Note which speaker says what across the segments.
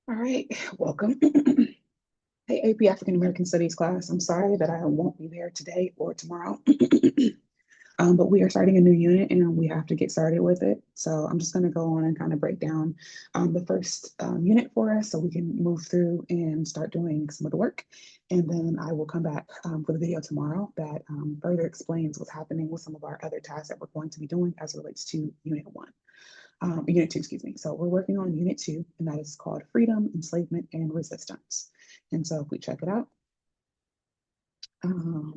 Speaker 1: All right, welcome. Hey, AP African American Studies class. I'm sorry that I won't be there today or tomorrow, but we are starting a new unit and we have to get started with it. So I'm just going to go on and kind of break down the first unit for us so we can move through and start doing some of the work. And then I will come back for the video tomorrow that further explains what's happening with some of our other tasks that we're going to be doing as it relates to unit two, excuse me. So we're working on unit two, and that is called Freedom, Enslavement, and Resistance. And so if we check it out, come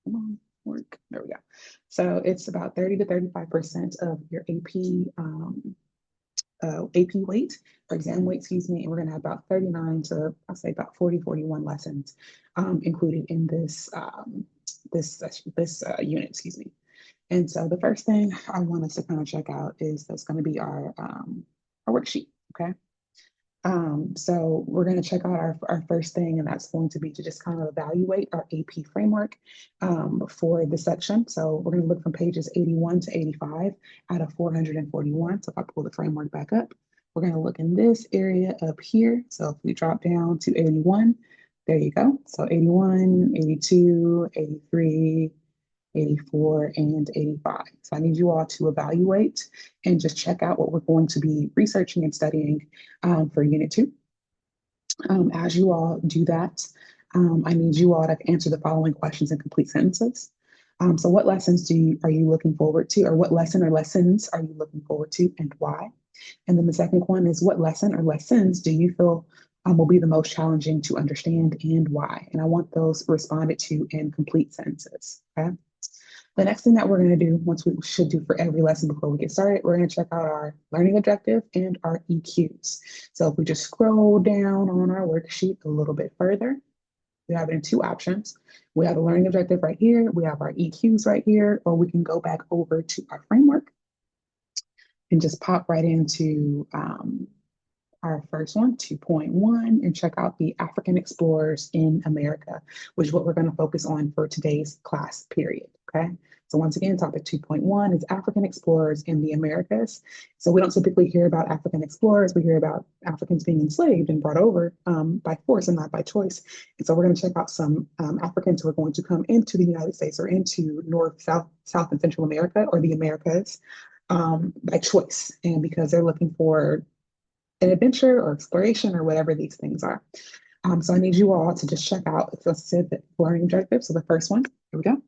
Speaker 1: on, work, there we go. So it's about 30 to 35% of your AP weight or exam weight, excuse me, and we're going to have about 39 to I'll say about 40, 41 lessons included in this unit, excuse me. And so the first thing I want us to kind of check out is that's going to be our worksheet. Okay. So we're going to check out our first thing, and that's going to be to just kind of evaluate our AP framework for this section. So we're going to look from pages 81 to 85 out of 441. So if I pull the framework back up, we're going to look in this area up here. So if we drop down to 81, there you go. So 81, 82, 83, 84, and 85. So I need you all to evaluate and just check out what we're going to be researching and studying for Unit 2. As you all do that, I need you all to answer the following questions in complete sentences. So what lessons are you looking forward to, or what lesson or lessons are you looking forward to and why? And then the second one is what lesson or lessons do you feel will be the most challenging to understand and why? And I want those responded to in complete sentences, okay? The next thing that we're going to do, once we should do for every lesson before we get started, we're going to check out our learning objective and our EQs. So if we just scroll down on our worksheet a little bit further, we have it in two options. We have the learning objective right here. We have our EQs right here, or we can go back over to our framework and just pop right into our first one, 2.1, and check out the African explorers in America, which is what we're going to focus on for today's class period. Okay. So once again, topic 2.1 is African explorers in the Americas. So we don't typically hear about African explorers. We hear about Africans being enslaved and brought over by force and not by choice. And so we're going to check out some Africans who are going to come into the United States or into North, South, and Central America or the Americas by choice and because they're looking for an adventure or exploration or whatever these things are. So I need you all to just check out, as I said, the learning objectives. So the first one, here we go.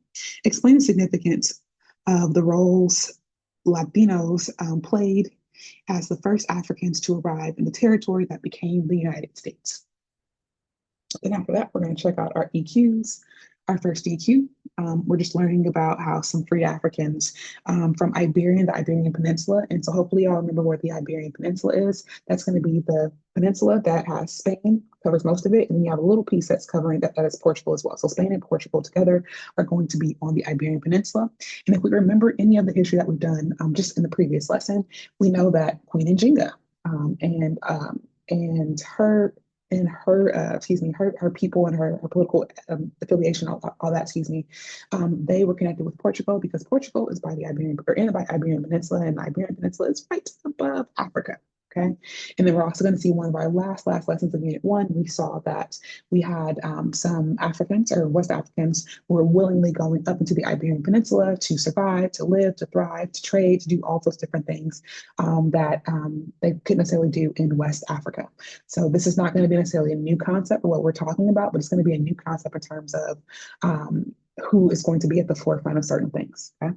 Speaker 1: Explain the significance of the roles Latinos played as the first Africans to arrive in the territory that became the United States. Then after that, we're going to check out our EQs. Our first EQ, we're just learning about how some free Africans from the Iberian Peninsula. And so hopefully y'all remember where the Iberian Peninsula is. That's going to be the peninsula that has Spain, covers most of it. And then you have a little piece that's covering that is Portugal as well. So Spain and Portugal together are going to be on the Iberian Peninsula. And if we remember any of the history that we've done just in the previous lesson, we know that Queen Njinga and her people and her political affiliation, all that, excuse me, they were connected with Portugal because Portugal is by the Iberian Peninsula, and the Iberian Peninsula is right above Africa. Okay. And then we're also going to see one of our last lessons of Unit 1. We saw that we had some Africans or West Africans who were willingly going up into the Iberian Peninsula to survive, to live, to thrive, to trade, to do all those different things that they couldn't necessarily do in West Africa. So this is not going to be necessarily a new concept for what we're talking about, but it's going to be a new concept in terms of who is going to be at the forefront of certain things. Okay?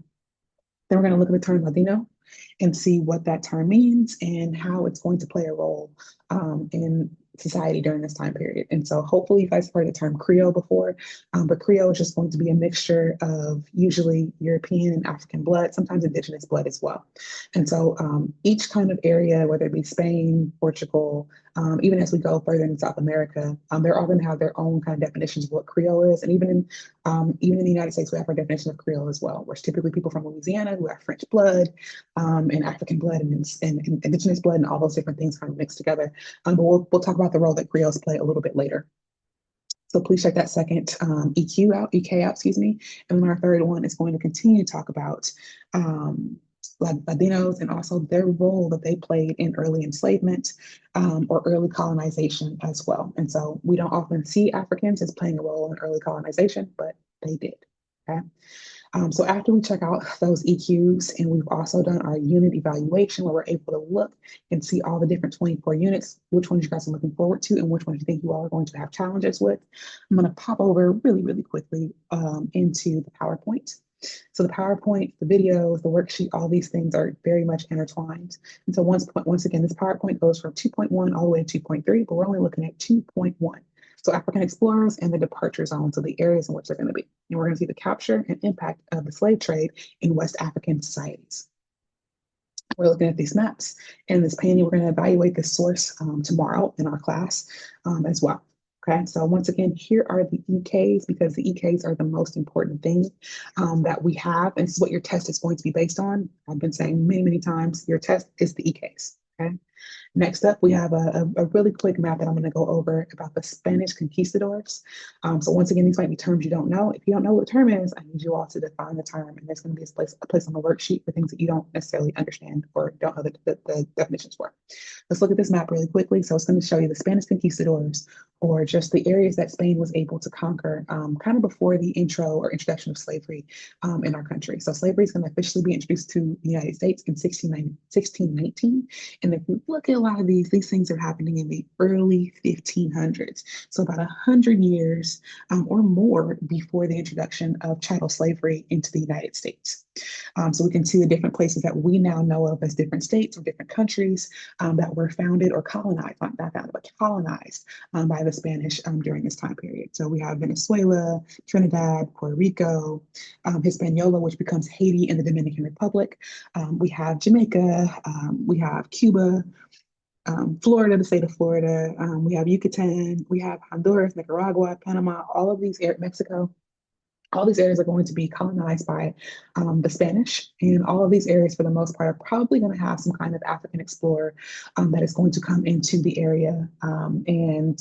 Speaker 1: Then we're going to look at the term Latino and see what that term means and how it's going to play a role in society during this time period. And so hopefully you guys have heard the term Creole before, but Creole is just going to be a mixture of usually European and African blood, sometimes indigenous blood as well. And so each kind of area, whether it be Spain, Portugal, even as we go further into South America, they're all going to have their own kind of definitions of what Creole is. And even in the United States, we have our definition of Creole as well, where it's typically people from Louisiana who have French blood and African blood and indigenous blood and all those different things kind of mixed together. But we'll talk about the role that Creoles play a little bit later. So please check that second EK out, excuse me. And then our third one is going to continue to talk about Latinos, and also their role that they played in early enslavement or early colonization as well. And so we don't often see Africans as playing a role in early colonization, but they did. Okay. So after we check out those EQs, and we've also done our unit evaluation where we're able to look and see all the different 24 units, which ones you guys are looking forward to and which ones you think you all are going to have challenges with, I'm going to pop over really, really quickly into the PowerPoint. So the PowerPoint, the videos, the worksheet, all these things are very much intertwined. And so once again, this PowerPoint goes from 2.1 all the way to 2.3, but we're only looking at 2.1. So African explorers and the departure zones, so the areas in which they're going to be. And we're going to see the capture and impact of the slave trade in West African societies. We're looking at these maps. In this painting, we're going to evaluate this source tomorrow in our class as well. Okay, so once again, here are the EKs, because the EKs are the most important thing that we have. And this is what your test is going to be based on. I've been saying many, many times, your test is the EKs. Okay. Next up, we have a really quick map that I'm going to go over about the Spanish conquistadors. So once again, these might be terms you don't know. If you don't know what a term is, I need you all to define the term, and there's going to be a place on the worksheet for things that you don't necessarily understand or don't know the definitions for. Let's look at this map really quickly. So it's going to show you the Spanish conquistadors, or just the areas that Spain was able to conquer kind of before the introduction of slavery in our country. So slavery is going to officially be introduced to the United States in 1619. And if you look at a lot of these things are happening in the early 1500s. So about 100 years or more before the introduction of chattel slavery into the United States. So we can see the different places that we now know of as different states or different countries that were founded or colonized, not founded, but colonized by the Spanish during this time period. So we have Venezuela, Trinidad, Puerto Rico, Hispaniola, which becomes Haiti and the Dominican Republic. We have Jamaica, we have Cuba, Florida, the state of Florida. We have Yucatan, we have Honduras, Nicaragua, Panama, all of these areas, Mexico. All these areas are going to be colonized by the Spanish, and all of these areas, for the most part, are probably going to have some kind of African explorer that is going to come into the area and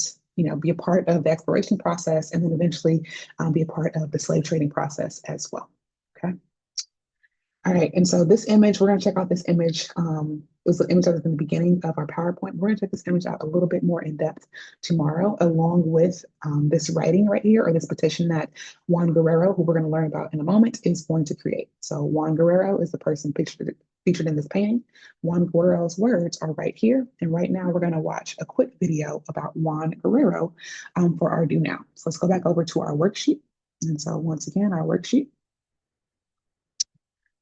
Speaker 1: be a part of the exploration process, and then eventually be a part of the slave trading process as well. Okay. All right, and so this image, we're going to check out this image. Was the image that was in the beginning of our PowerPoint. We're going to check this image out a little bit more in depth tomorrow, along with this writing right here, or this petition that Juan Guerrero, who we're going to learn about in a moment, is going to create. So Juan Guerrero is the person featured in this painting. Juan Guerrero's words are right here. And right now we're going to watch a quick video about Juan Guerrero for our Do Now. So let's go back over to our worksheet. And so once again, our worksheet.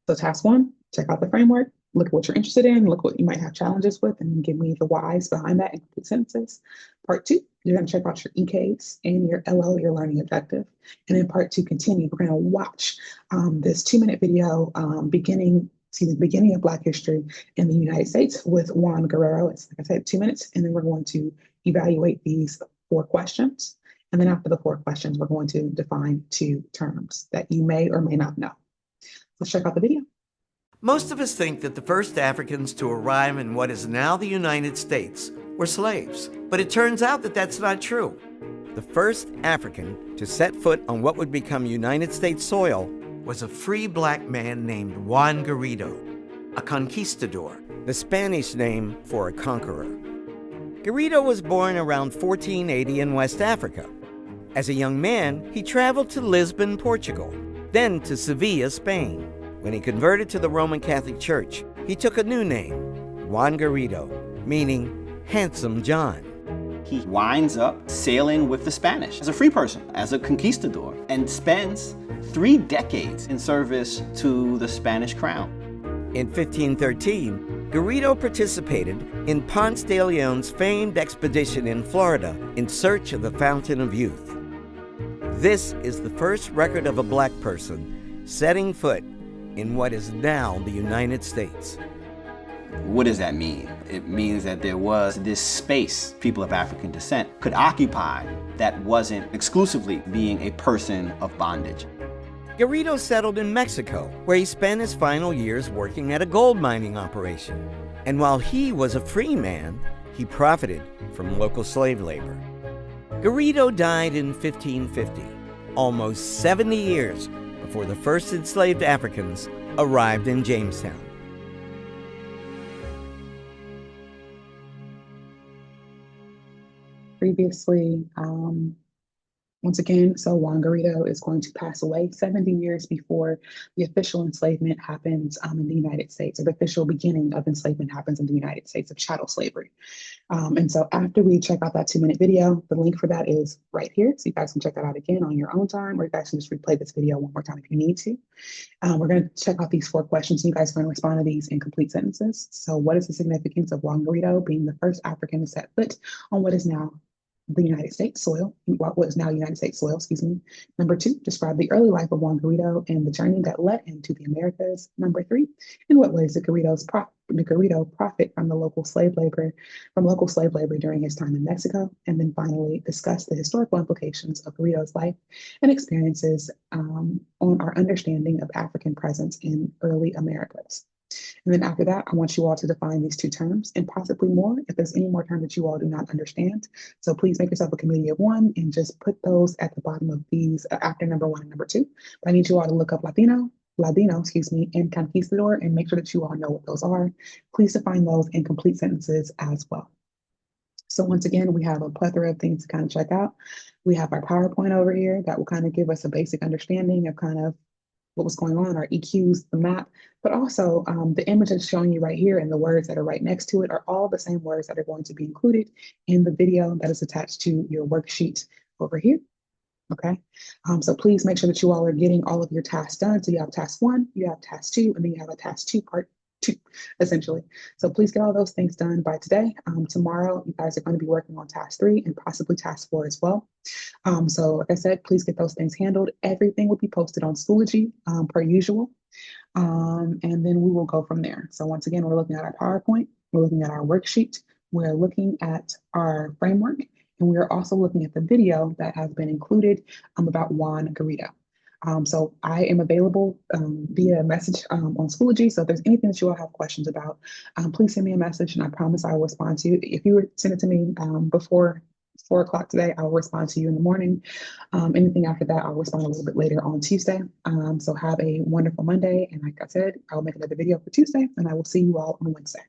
Speaker 1: So task 1, check out the framework. Look at what you're interested in, look what you might have challenges with, and give me the whys behind that in complete sentences. Part 2, you're going to check out your EKs and your LO, your learning objective. And then part 2, continue. We're going to watch this 2-minute video beginning of Black history in the United States with Juan Guerrero. It's, like I said, 2 minutes, and then we're going to evaluate these 4 questions. And then after the 4 questions, we're going to define 2 terms that you may or may not know. Let's check out the video.
Speaker 2: Most of us think that the first Africans to arrive in what is now the United States were slaves, but it turns out that that's not true. The first African to set foot on what would become United States soil was a free Black man named Juan Garrido, a conquistador, the Spanish name for a conqueror. Garrido was born around 1480 in West Africa. As a young man, he traveled to Lisbon, Portugal, then to Sevilla, Spain. When he converted to the Roman Catholic Church, he took a new name, Juan Garrido, meaning Handsome John.
Speaker 3: He winds up sailing with the Spanish as a free person, as a conquistador, and spends 3 decades in service to the Spanish crown.
Speaker 2: In 1513, Garrido participated in Ponce de Leon's famed expedition in Florida in search of the Fountain of Youth. This is the first record of a Black person setting foot in what is now the United States.
Speaker 3: What does that mean? It means that there was this space people of African descent could occupy that wasn't exclusively being a person of bondage.
Speaker 2: Garrido settled in Mexico, where he spent his final years working at a gold mining operation. And while he was a free man, he profited from local slave labor. Garrido died in 1550, almost 70 years before the first enslaved Africans arrived in Jamestown.
Speaker 1: previously, once again, so Juan Garrido is going to pass away 70 years before the official enslavement happens in the United States, or the official beginning of enslavement happens in the United States of chattel slavery. And so after we check out that 2-minute video, the link for that is right here. So you guys can check that out again on your own time, or you guys can just replay this video one more time if you need to. We're going to check out these 4 questions. You guys are going to respond to these in complete sentences. So what is the significance of Juan Garrido being the first African to set foot on what is now the United States soil, what is now United States soil, excuse me. Number 2, describe the early life of Juan Garrido and the journey that led him to the Americas. Number 3, in what ways did Garrido profit from local slave labor during his time in Mexico? And then finally, discuss the historical implications of Garrido's life and experiences on our understanding of African presence in early Americas. And then after that, I want you all to define these 2 terms and possibly more if there's any more terms that you all do not understand. So please make yourself a committee of 1 and just put those at the bottom of these after number 1 and number 2. But I need you all to look up Ladino, and conquistador and make sure that you all know what those are. Please define those in complete sentences as well. So once again, we have a plethora of things to kind of check out. We have our PowerPoint over here that will kind of give us a basic understanding of kind of what was going on, our EQs, the map, but also the image that's showing you right here and the words that are right next to it are all the same words that are going to be included in the video that is attached to your worksheet over here. Okay, so please make sure that you all are getting all of your tasks done. So you have task 1, you have task 2, and then you have a task 2 part 2, essentially. So please get all those things done by today. Tomorrow, you guys are going to be working on task 3 and possibly task 4 as well. So like I said, please get those things handled. Everything will be posted on Schoology per usual. And then we will go from there. So once again, we're looking at our PowerPoint, we're looking at our worksheet, we're looking at our framework, and we are also looking at the video that has been included about Juan Garrido. So I am available via message on Schoology. So if there's anything that you all have questions about, please send me a message and I promise I will respond to you. If you send it to me before 4 o'clock today, I'll respond to you in the morning. Anything after that, I'll respond a little bit later on Tuesday. So have a wonderful Monday. And like I said, I'll make another video for Tuesday and I will see you all on Wednesday.